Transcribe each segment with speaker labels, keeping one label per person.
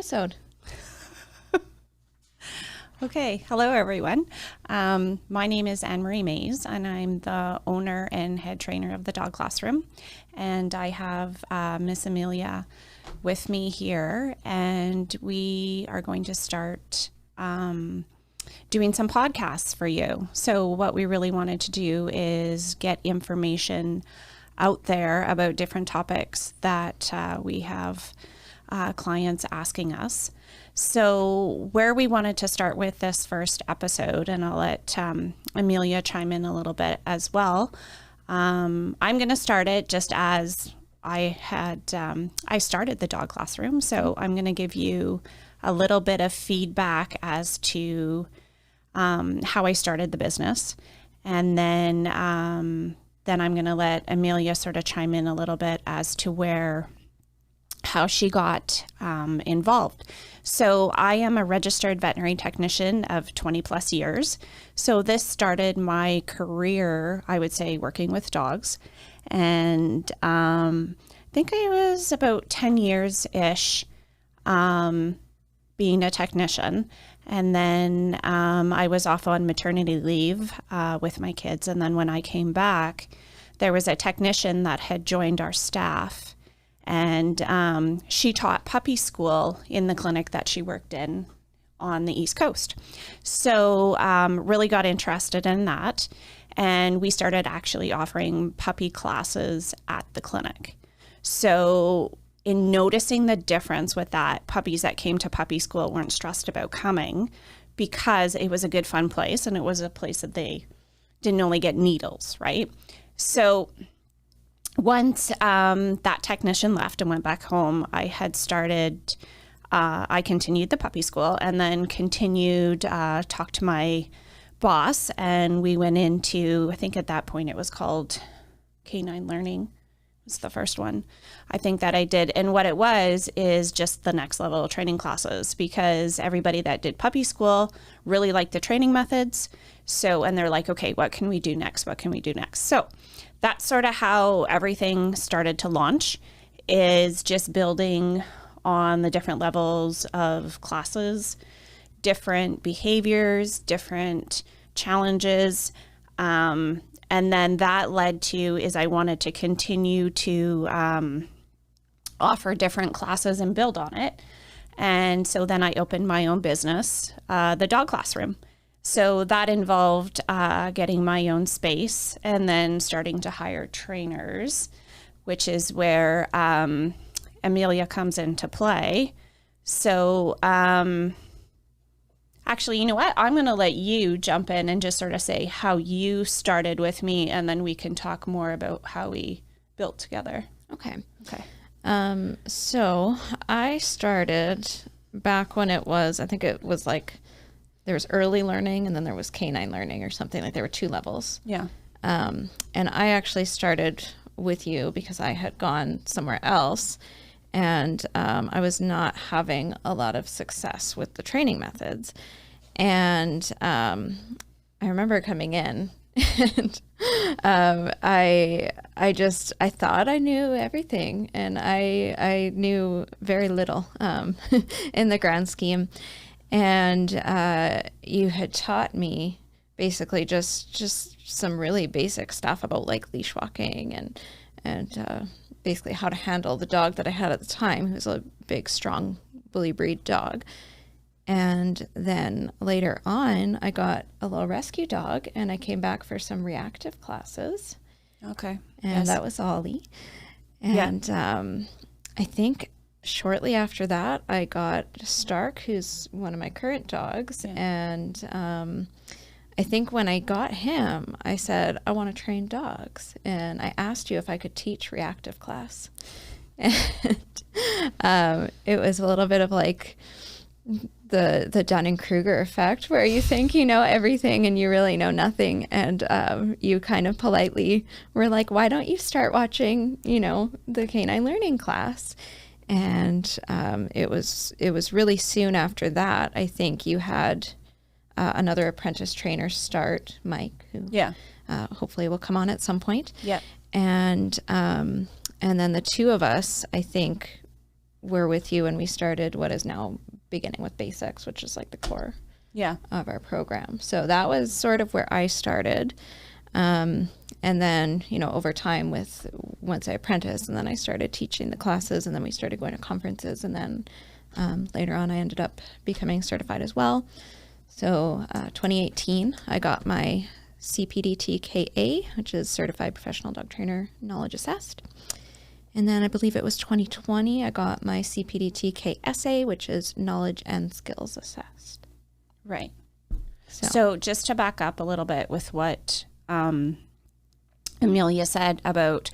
Speaker 1: episode.
Speaker 2: Okay, hello everyone. My name is Anne-Marie Mays, and I'm the owner and head trainer of the dog classroom. And I have Miss Amelia with me here, and we are going to start doing some podcasts for you. So what we really wanted to do is get information out there about different topics that we have clients asking us. So where we wanted to start with this first episode, and I'll let Amelia chime in a little bit as well. I'm going to start it just as I started the dog classroom. So I'm going to give you a little bit of feedback as to how I started the business. And then I'm going to let Amelia sort of chime in a little bit as to how she got involved. So I am a registered veterinary technician of 20 plus years. So this started my career, I would say, working with dogs. And I think I was about 10 years-ish being a technician. And then I was off on maternity leave with my kids. And then when I came back, there was a technician that had joined our staff. And she taught puppy school in the clinic that she worked in on the East Coast. So really got interested in that. And we started actually offering puppy classes at the clinic. So in noticing the difference with that, puppies that came to puppy school weren't stressed about coming because it was a good, fun place. And it was a place that they didn't only get needles, right? So once that technician left and went back home, I continued the puppy school and then talked to my boss, and we went into, I think at that point it was called Canine Learning. It was the first one I think that I did. And what it was is just the next level training classes, because everybody that did puppy school really liked the training methods. So, and they're like, okay, what can we do next? What can we do next? So that's sort of how everything started to launch, is just building on the different levels of classes, different behaviors, different challenges. And then that led to is I wanted to continue to offer different classes and build on it. And so then I opened my own business, the dog classroom. So that involved getting my own space and then starting to hire trainers, which is where Amelia comes into play. So actually, you know what? I'm going to let you jump in and just sort of say how you started with me, and then we can talk more about how we built together.
Speaker 1: Okay. So I started back when it was, I think it was like, there was early learning and then there was canine learning or something, like there were two levels.
Speaker 2: Yeah.
Speaker 1: And I actually started with you because I had gone somewhere else, and I was not having a lot of success with the training methods. And I remember coming in and I thought I knew everything, and I knew very little in the grand scheme. And you had taught me basically just some really basic stuff about like leash walking and basically how to handle the dog that I had at the time, who was a big, strong bully breed dog. And then later on, I got a little rescue dog, and I came back for some reactive classes.
Speaker 2: Okay.
Speaker 1: And that was Ollie. And I think shortly after that, I got Stark, who's one of my current dogs. Yeah. And I think when I got him, I said, I want to train dogs. And I asked you if I could teach reactive class. And it was a little bit of like the Dunning-Kruger effect, where you think you know everything and you really know nothing. And you kind of politely were like, why don't you start watching, the canine learning class? And it was really soon after that, I think you had another apprentice trainer start, Mike, who hopefully will come on at some point.
Speaker 2: Yeah.
Speaker 1: And then the two of us, I think, were with you and we started what is now beginning with basics, which is like the core of our program. So that was sort of where I started. And then, over time once I apprenticed, and then I started teaching the classes, and then we started going to conferences, and then later on I ended up becoming certified as well. So 2018, I got my CPDT-KA, which is Certified Professional Dog Trainer Knowledge Assessed. And then I believe it was 2020, I got my CPDT-KSA, which is Knowledge and Skills Assessed.
Speaker 2: Right. So just to back up a little bit with what Amelia said about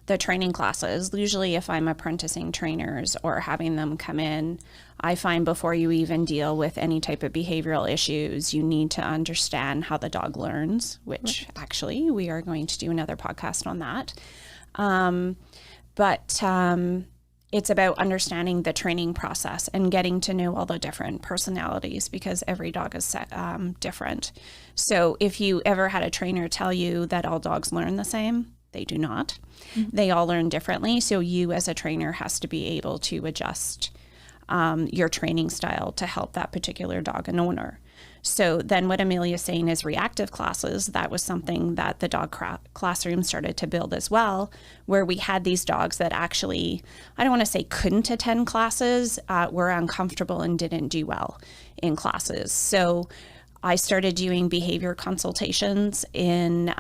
Speaker 2: the training classes, usually if I'm apprenticing trainers or having them come in, I find before you even deal with any type of behavioral issues, you need to understand how the dog learns, which actually we are going to do another podcast on that. But it's about understanding the training process and getting to know all the different personalities, because every dog is different. So if you ever had a trainer tell you that all dogs learn the same, they do not. Mm-hmm. They all learn differently. So you as a trainer has to be able to adjust your training style to help that particular dog and owner. So then what Amelia is saying is reactive classes. That was something that the dog classroom started to build as well, where we had these dogs that actually, I don't want to say couldn't attend classes, were uncomfortable and didn't do well in classes. So I started doing behavior consultations in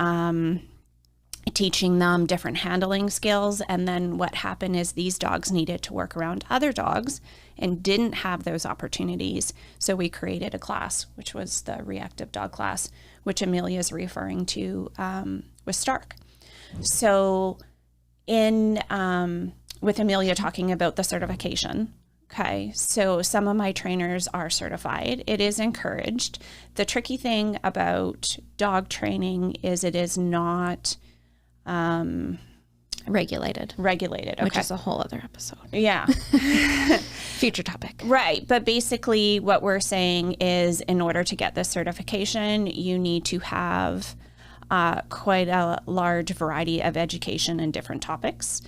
Speaker 2: teaching them different handling skills. And then what happened is these dogs needed to work around other dogs and didn't have those opportunities. So we created a class, which was the reactive dog class, which Amelia is referring to with Stark. So with Amelia talking about the certification, okay, so some of my trainers are certified. It is encouraged. The tricky thing about dog training is it is not
Speaker 1: regulated,
Speaker 2: okay.
Speaker 1: Which is a whole other episode.
Speaker 2: Yeah.
Speaker 1: Future topic.
Speaker 2: Right. But basically what we're saying is in order to get this certification, you need to have quite a large variety of education in different topics.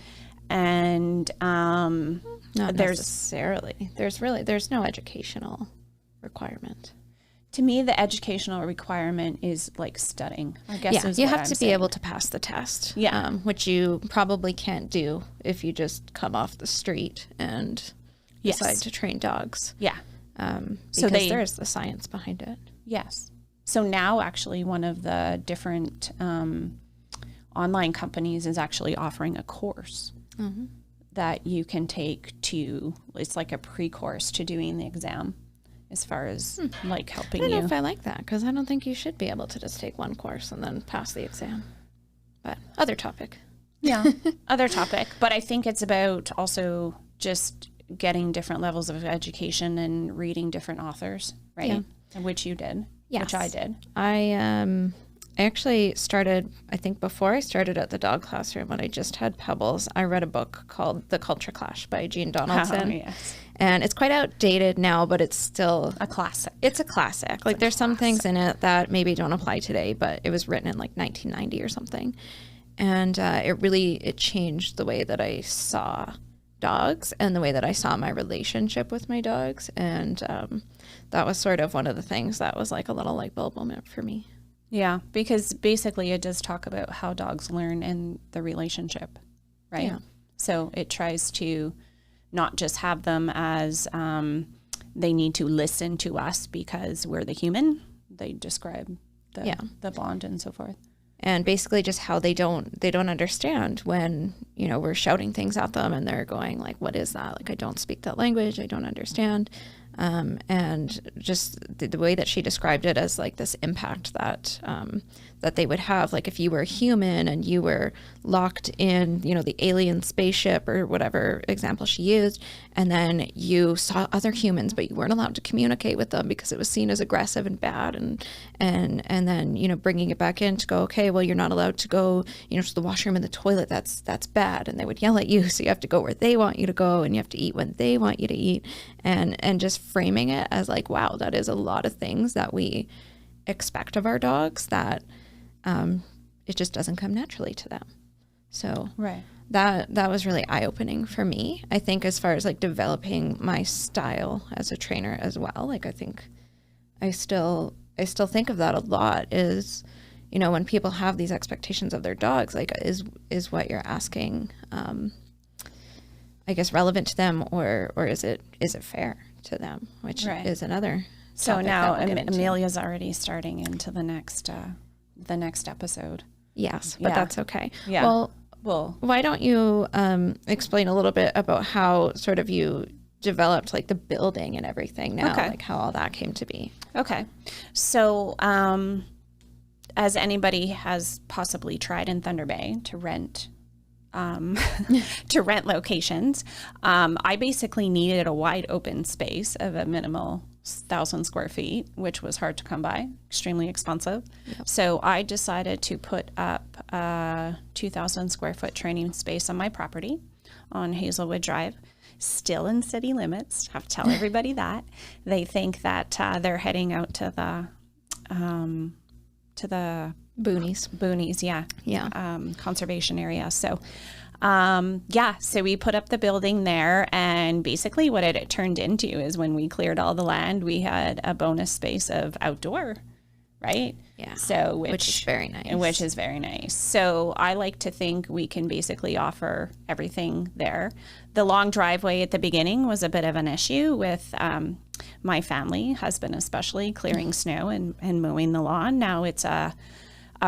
Speaker 2: And
Speaker 1: not necessarily. There's no educational requirement.
Speaker 2: To me, the educational requirement is like studying, I guess.
Speaker 1: Yeah, you have to be able to pass the test.
Speaker 2: Yeah.
Speaker 1: Which you probably can't do if you just come off the street and decide to train dogs.
Speaker 2: Yeah.
Speaker 1: Because there's the science behind it.
Speaker 2: Yes. So now actually one of the different online companies is actually offering a course that you can take it's like a pre-course to doing the exam. As far as like helping you.
Speaker 1: I don't know if I like that, because I don't think you should be able to just take one course and then pass the exam. But other topic.
Speaker 2: Yeah, other topic. But I think it's about also just getting different levels of education and reading different authors, right? Yeah. Which you did. Yes. Which I did.
Speaker 1: I actually started, I think before I started at the dog classroom, when I just had Pebbles, I read a book called The Culture Clash by Jean Donaldson.
Speaker 2: Oh, yes.
Speaker 1: And it's quite outdated now, but it's still
Speaker 2: a classic.
Speaker 1: It's a classic. Like there's some things in it that maybe don't apply today, but it was written in like 1990 or something. And it changed the way that I saw dogs and the way that I saw my relationship with my dogs. And that was sort of one of the things that was like a little light bulb moment for me.
Speaker 2: Yeah, because basically it does talk about how dogs learn in the relationship, right? Yeah. So it tries to not just have them as they need to listen to us because we're the human. They describe the bond and so forth.
Speaker 1: And basically just how they don't understand when, we're shouting things at them and they're going like, what is that? Like, I don't speak that language. I don't understand. And just the way that she described it as like this impact that that they would have, like if you were a human and you were locked in, the alien spaceship or whatever example she used, and then you saw other humans, but you weren't allowed to communicate with them because it was seen as aggressive and bad, and then bringing it back in to go, okay, well, you're not allowed to go to the washroom and the toilet, that's bad, and they would yell at you, so you have to go where they want you to go, and you have to eat when they want you to eat, and just framing it as like, wow, that is a lot of things that we expect of our dogs that it just doesn't come naturally to them. So that was really eye-opening for me. I think as far as like developing my style as a trainer as well, like I think I still think of that a lot is, you know, when people have these expectations of their dogs, like is what you're asking, I guess, relevant to them, or is it fair to them, which is another.
Speaker 2: So now Amelia's already starting into the next episode.
Speaker 1: Yes, but that's okay.
Speaker 2: Yeah.
Speaker 1: Well, why don't you explain a little bit about how sort of you developed like the building and everything now, like how all that came to be.
Speaker 2: Okay. So, as anybody has possibly tried in Thunder Bay to rent locations, I basically needed a wide open space of a minimal 1,000 square feet, which was hard to come by, extremely expensive. Yep. So I decided to put up a 2,000 square foot training space on my property on Hazelwood Drive, still in city limits. Have to tell everybody that. They think that they're heading out to the boonies, conservation area. So so we put up the building there, and basically what it turned into is when we cleared all the land, we had a bonus space of outdoor, right?
Speaker 1: Yeah.
Speaker 2: So
Speaker 1: which is very nice.
Speaker 2: Which is very nice. So I like to think we can basically offer everything there. The long driveway at the beginning was a bit of an issue with my family, husband especially, clearing snow and mowing the lawn. Now it's a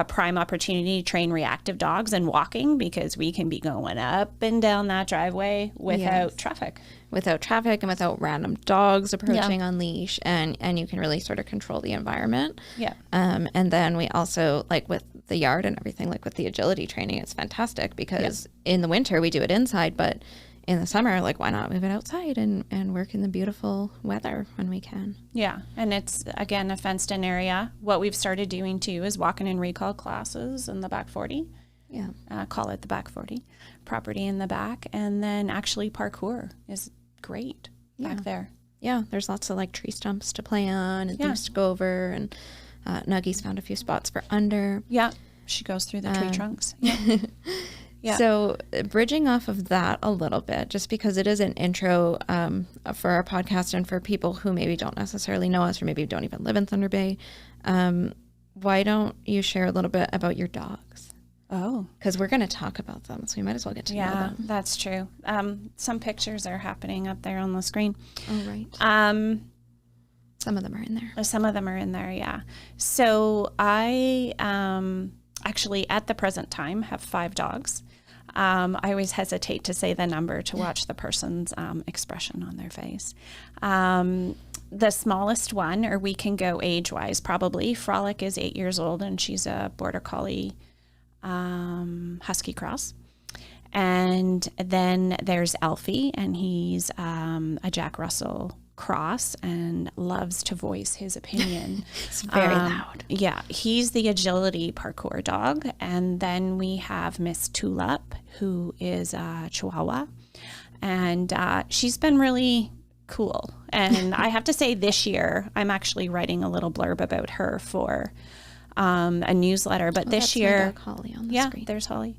Speaker 2: prime opportunity to train reactive dogs and walking, because we can be going up and down that driveway without traffic.
Speaker 1: Without traffic and without random dogs approaching on leash, and you can really sort of control the environment.
Speaker 2: Yeah.
Speaker 1: And then we also, like with the yard and everything, like with the agility training, it's fantastic because in the winter we do it inside, but in the summer, like, why not move it outside and work in the beautiful weather when we can?
Speaker 2: Yeah. And it's, again, a fenced in area. What we've started doing too is walking and recall classes in the back 40.
Speaker 1: Yeah.
Speaker 2: Call it the back 40 property in the back. And then actually parkour is great back there.
Speaker 1: Yeah. There's lots of like tree stumps to play on and things to go over. And Nuggy's found a few spots for under.
Speaker 2: Yeah. She goes through the tree trunks. Yeah. Yeah.
Speaker 1: So bridging off of that a little bit, just because it is an intro for our podcast and for people who maybe don't necessarily know us or maybe don't even live in Thunder Bay, why don't you share a little bit about your dogs?
Speaker 2: Oh.
Speaker 1: Because we're going to talk about them, so we might as well get to know them.
Speaker 2: Yeah, that's true. Some pictures are happening up there on the screen.
Speaker 1: Oh, right. Some of them are in there.
Speaker 2: Some of them are in there, yeah. So I actually, at the present time, have 5 dogs. I always hesitate to say the number to watch the person's expression on their face. The smallest one, or we can go age-wise probably, Frolic is 8 years old, and she's a Border Collie Husky Cross. And then there's Alfie, and he's a Jack Russell Cross and loves to voice his opinion.
Speaker 1: It's very loud.
Speaker 2: Yeah, he's the agility parkour dog. And then we have Miss Tulip, who is a Chihuahua, and she's been really cool. And I have to say, this year I'm actually writing a little blurb about her for a newsletter. But this year,
Speaker 1: my dog Holly on the screen.
Speaker 2: There's Holly.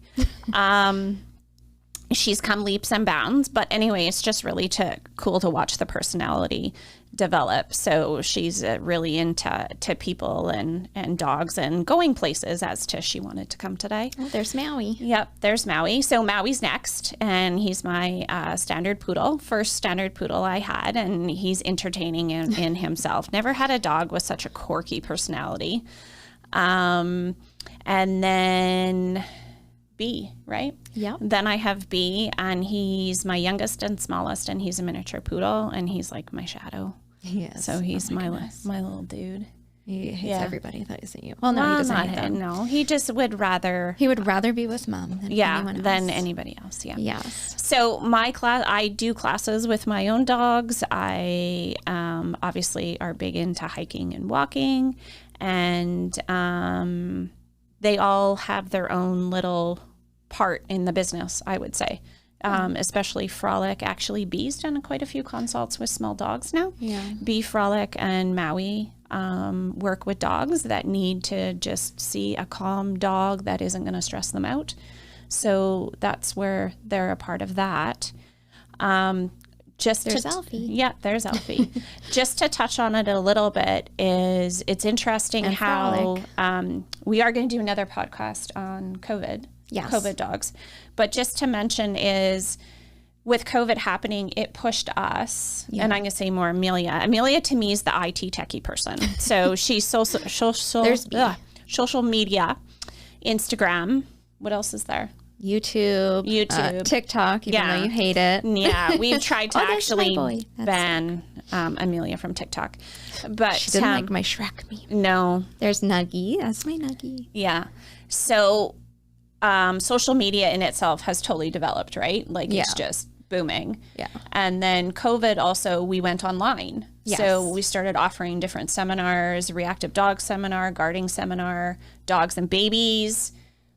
Speaker 2: She's come leaps and bounds, but anyway, it's just really cool to watch the personality develop. So she's really into people and dogs and going places, as to she wanted to come today.
Speaker 1: Oh, there's Maui.
Speaker 2: Yep, there's Maui. So Maui's next, and he's my standard poodle, first standard poodle I had, and he's entertaining in himself. Never had a dog with such a quirky personality. And then B, right?
Speaker 1: Yeah.
Speaker 2: Then I have B, and he's my youngest and smallest, and he's a miniature poodle, and he's like my shadow.
Speaker 1: Yes.
Speaker 2: So he's my little dude.
Speaker 1: He hates everybody that isn't you. Well, no, he doesn't hate them.
Speaker 2: No, he just would rather.
Speaker 1: He would rather be with mom than anyone else.
Speaker 2: Than anybody else. Yeah.
Speaker 1: Yes.
Speaker 2: So my class, I do classes with my own dogs. I obviously are big into hiking and walking, and they all have their own little part in the business, I would say. Especially Frolic. Actually, Bee's done quite a few consults with small dogs now.
Speaker 1: Yeah.
Speaker 2: Bee, Frolic, and Maui work with dogs that need to just see a calm dog that isn't going to stress them out. So that's where they're a part of that.
Speaker 1: There's Alfie.
Speaker 2: Yeah, there's Alfie. Just to touch on it a little bit is it's interesting
Speaker 1: And
Speaker 2: how we are going to do another podcast on COVID,
Speaker 1: Yes.
Speaker 2: COVID dogs. But just to mention is with COVID happening, it pushed us, and I'm going to say more Amelia. Amelia to me is the IT techie person. So she's social media, Instagram. What else is there?
Speaker 1: YouTube, TikTok, even though you hate it.
Speaker 2: Yeah, we've tried to actually
Speaker 1: That's
Speaker 2: ban Amelia from TikTok. But
Speaker 1: she didn't like my Shrek meme.
Speaker 2: No.
Speaker 1: There's Nuggy. That's my Nuggy.
Speaker 2: Yeah. So social media in itself has totally developed, right? Like it's just booming.
Speaker 1: Yeah.
Speaker 2: And then COVID also, we went online.
Speaker 1: Yes.
Speaker 2: So we started offering different seminars, reactive dog seminar, guarding seminar, dogs and babies.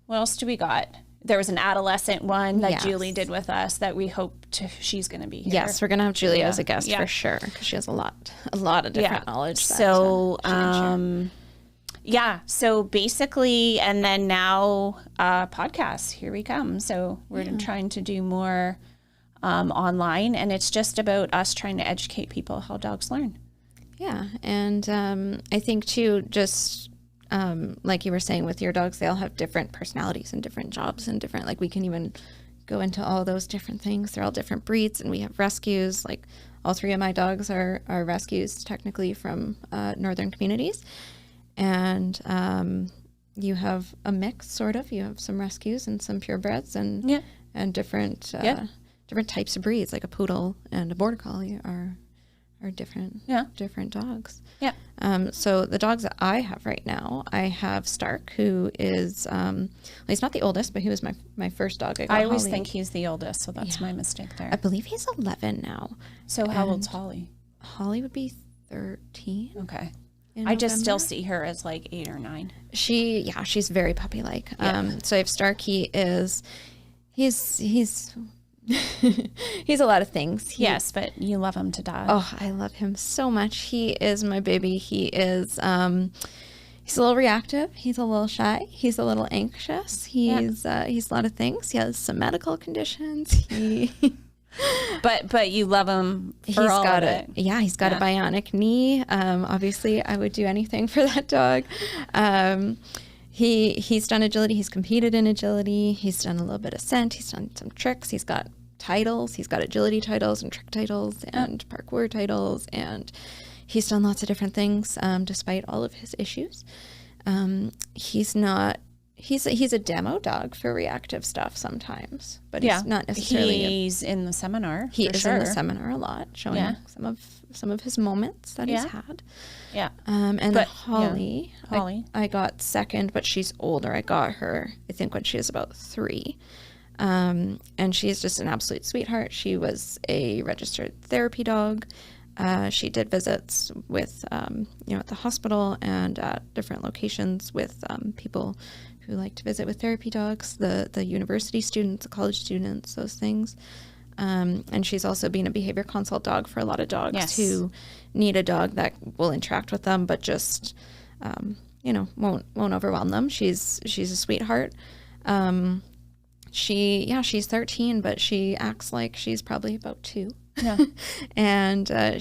Speaker 2: What else do we got? There was an adolescent one that Julie did with us that we hope she's going to be here.
Speaker 1: Yes, we're going to have Julia as a guest for sure because she has a lot of different knowledge.
Speaker 2: So, so basically, and then now podcasts, here we come. So we're trying to do more online, and it's just about us trying to educate people how dogs learn.
Speaker 1: Yeah, and I think too, just like you were saying with your dogs, they all have different personalities and different jobs and different, like we can even go into all those different things. They're all different breeds, and we have rescues. Like all three of my dogs are rescues technically from northern communities. And you have a mix, sort of. You have some rescues and some purebreds and different different types of breeds, like a poodle and a border collie are different dogs.
Speaker 2: Yeah.
Speaker 1: So the dogs that I have right now, I have Stark, who is well, he's not the oldest, but he was my first dog.
Speaker 2: I always think he's the oldest, so that's my mistake there.
Speaker 1: I believe he's 11 now.
Speaker 2: So how old's Holly?
Speaker 1: Holly would be 13.
Speaker 2: Okay. I just still see her as like 8 or 9.
Speaker 1: She's very puppy-like. So I have Stark. He's he's a lot of things.
Speaker 2: Yes, but you love him to death.
Speaker 1: Oh, I love him so much. He is my baby. He is he's a little reactive. He's a little shy. He's a little anxious. He's a lot of things. He has some medical conditions.
Speaker 2: But you love him for all of it.
Speaker 1: Yeah, he's got a bionic knee. Obviously, I would do anything for that dog. He's done agility. He's competed in agility. He's done a little bit of scent. He's done some tricks. He's got titles. He's got agility titles and trick titles and parkour titles. And he's done lots of different things despite all of his issues. He's a demo dog for reactive stuff sometimes, but he's not necessarily.
Speaker 2: He's in the seminar.
Speaker 1: He is in the seminar a lot, showing some of his moments that he's had.
Speaker 2: Yeah.
Speaker 1: But Holly, I got second, but she's older. I got her, I think, when she was about 3. And she's just an absolute sweetheart. She was a registered therapy dog. She did visits with, at the hospital and at different locations with people who like to visit with therapy dogs, the university students, the college students, those things. And she's also been a behavior consult dog for a lot of dogs who need a dog that will interact with them, but just, won't overwhelm them. She's a sweetheart. She's 13, but she acts like she's probably about 2. Yeah. And I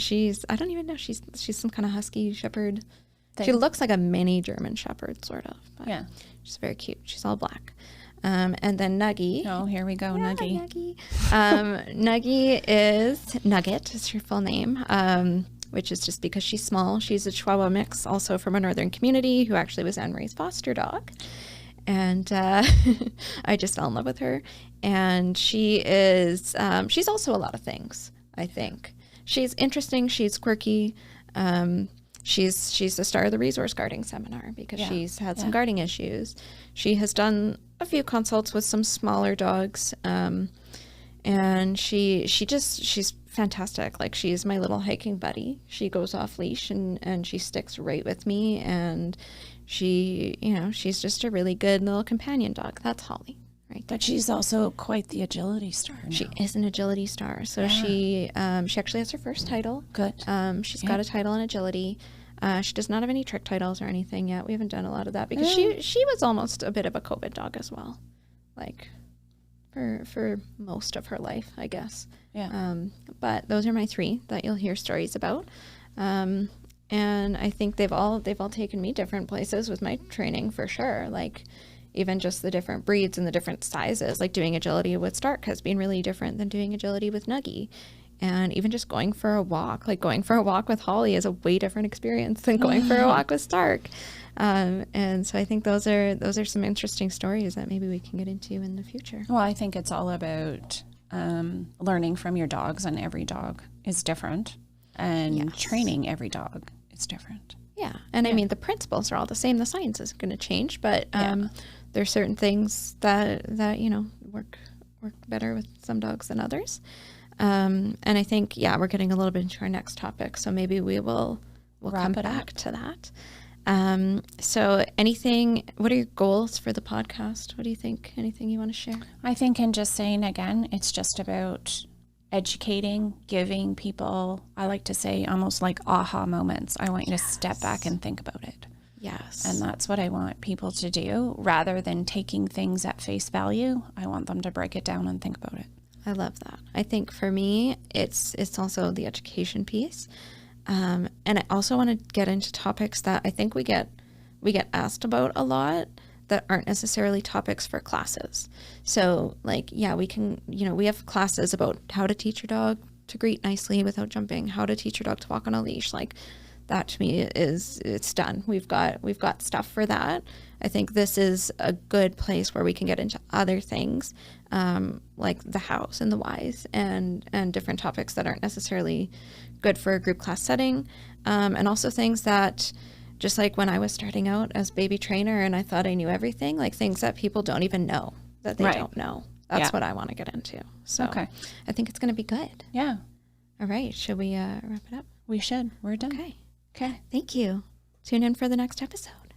Speaker 1: don't even know, she's some kind of husky shepherd. She looks like a mini German shepherd, sort of. But she's very cute. She's all black. And then Nuggy.
Speaker 2: Oh, here we go, Nuggy.
Speaker 1: Nuggy is Nugget, is her full name, which is just because she's small. She's a Chihuahua mix, also from a northern community, who actually was Anne-Marie's foster dog. And I just fell in love with her. And she is, she's also a lot of things, I think. She's interesting. She's quirky. She's the star of the resource guarding seminar because she's had some guarding issues. She has done a few consults with some smaller dogs. And she's fantastic. Like, she's my little hiking buddy. She goes off leash and she sticks right with me. And she's just a really good little companion dog. That's Holly. Right.
Speaker 2: But she's also quite the agility star now.
Speaker 1: She is an agility star. So she actually has her first title.
Speaker 2: Good.
Speaker 1: She's got a title in agility. She does not have any trick titles or anything yet. We haven't done a lot of that because she was almost a bit of a COVID dog as well. Like, for most of her life, I guess.
Speaker 2: Yeah.
Speaker 1: But those are my 3 that you'll hear stories about. And I think they've all taken me different places with my training for sure. Like even just the different breeds and the different sizes, like doing agility with Stark has been really different than doing agility with Nuggie. And even just going for a walk, like going for a walk with Holly is a way different experience than going for a walk with Stark. And so I think those are some interesting stories that maybe we can get into in the future.
Speaker 2: Well, I think it's all about learning from your dogs, and every dog is different, and training every dog is different.
Speaker 1: Yeah. And I mean, the principles are all the same. The science isn't going to change, but there's certain things that, you know, work better with some dogs than others. And I think, we're getting a little bit into our next topic. So maybe we'll come back to that. So what are your goals for the podcast? What do you think? Anything you want to share?
Speaker 2: I think in just saying again, it's just about educating, giving people, I like to say almost like aha moments. I want you to step back and think about it.
Speaker 1: Yes.
Speaker 2: And that's what I want people to do rather than taking things at face value. I want them to break it down and think about it.
Speaker 1: I love that. I think for me, it's also the education piece. And I also want to get into topics that I think we get asked about a lot that aren't necessarily topics for classes. So like, we can, we have classes about how to teach your dog to greet nicely without jumping, how to teach your dog to walk on a leash. Like that to me it's done. We've got stuff for that. I think this is a good place where we can get into other things, like the hows and the whys and different topics that aren't necessarily good for a group class setting. And also things that, just like when I was starting out as baby trainer and I thought I knew everything, like things that people don't even know that they don't know. That's what I want to get into. So I think it's going to be good.
Speaker 2: Yeah.
Speaker 1: All right. Should we wrap it up?
Speaker 2: We should. We're done.
Speaker 1: Okay. Thank you. Tune in for the next episode.